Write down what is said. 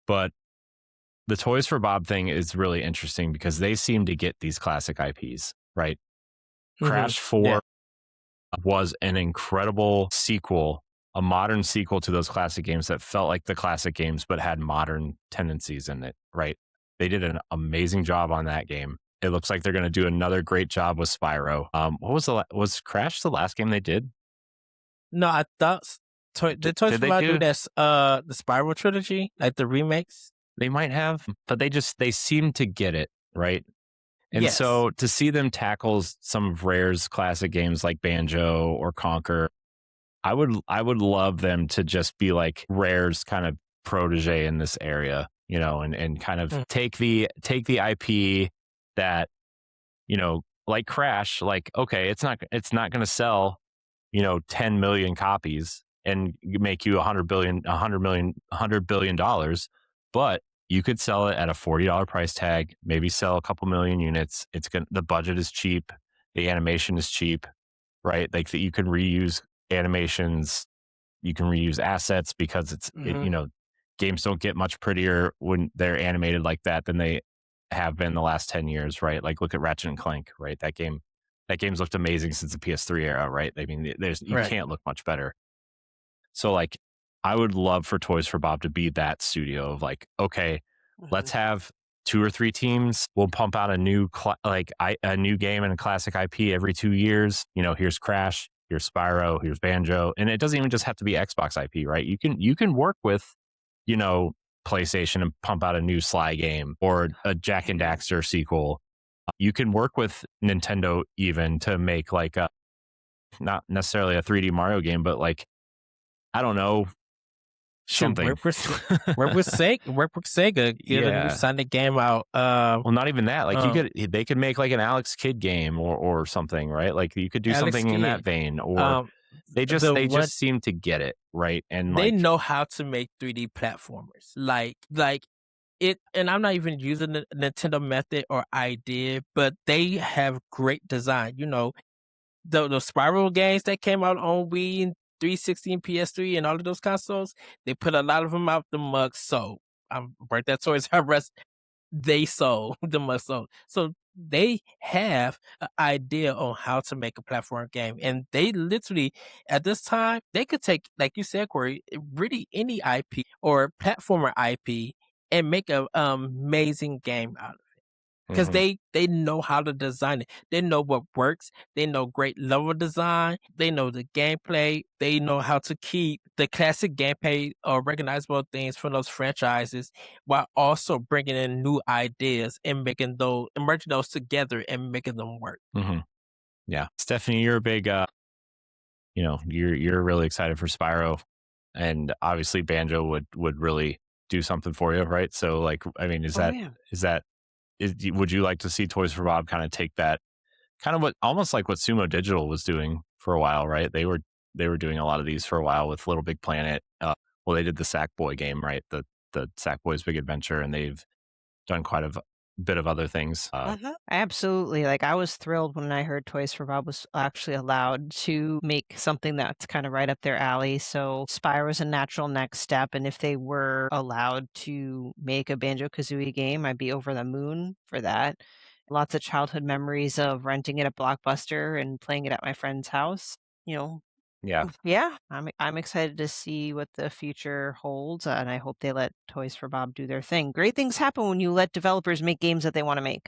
But the Toys for Bob thing is really interesting because they seem to get these classic IPs, right? Crash 4 was an incredible sequel, a modern sequel to those classic games that felt like the classic games but had modern tendencies in it, right? They did an amazing job on that game. It looks like they're going to do another great job with Spyro. Was Crash the last game they did? No, I thought did Toys for Bob do this the Spyro trilogy, like the remakes? They might have, but they seem to get it, right? And Yes. so to see them tackle some of Rare's classic games like Banjo or Conker, I would love them to just be like Rare's kind of protege in this area, you know, and kind of take the IP that, you know, like Crash, like, okay, it's not going to sell, you know, 10 million copies and make you $100 billion, but you could sell it at a $40 price tag, maybe sell a couple million units. The budget is cheap, the animation is cheap, right? Like that you can reuse animations, you can reuse assets because you know, games don't get much prettier when they're animated like that than they have been the last 10 years, right? Like look at Ratchet and Clank, right? That game's looked amazing since the PS3 era, right? I mean, you can't look much better. So like, I would love for Toys for Bob to be that studio of like, okay, let's have 2 or 3 teams. We'll pump out a new new game and a classic IP every 2 years. You know, here's Crash, here's Spyro, here's Banjo, and it doesn't even just have to be Xbox IP, right? You can work with, you know, PlayStation and pump out a new Sly game or a Jak and Daxter sequel. You can work with Nintendo even to make like a not necessarily a 3D Mario game, but like, I don't know, something. Work with Sega. Get a new Sonic game out. Well, not even that. Like they could make like an Alex Kidd game or something, right? Like you could do something in that vein. Or they just seem to get it, right? And they know how to make 3D platformers. Like it, and I'm not even using the Nintendo method or idea, but they have great design. You know, the Spyro games that came out on Wii and 360 and PS3 and all of those consoles, they put a lot of them out the mug. So I'm right that Toys R Us, they sold the mug sold. So they have an idea on how to make a platform game, and they literally at this time they could take, like you said, Corey, really any IP or platformer IP and make an amazing game out of it. Because they know how to design it. They know what works. They know great level design. They know the gameplay. They know how to keep the classic gameplay or recognizable things from those franchises while also bringing in new ideas and merging those together and making them work. Yeah. Stephanie, you're a big, you know, you're really excited for Spyro, and obviously Banjo would really do something for you, right? So like, I mean, would you like to see Toys for Bob kind of take that kind of almost like what Sumo Digital was doing for a while, right? They were doing a lot of these for a while with Little Big Planet. Well, they did the Sackboy game, right? The Sackboy's Big Adventure, and they've done quite a bit of other things. Absolutely. Like I was thrilled when I heard Toys for Bob was actually allowed to make something that's kind of right up their alley. So Spyro is a natural next step. And if they were allowed to make a Banjo-Kazooie game, I'd be over the moon for that. Lots of childhood memories of renting it at Blockbuster and playing it at my friend's house. You know, yeah, I'm excited to see what the future holds, and I hope they let Toys for Bob do their thing. Great things happen when you let developers make games that they want to make.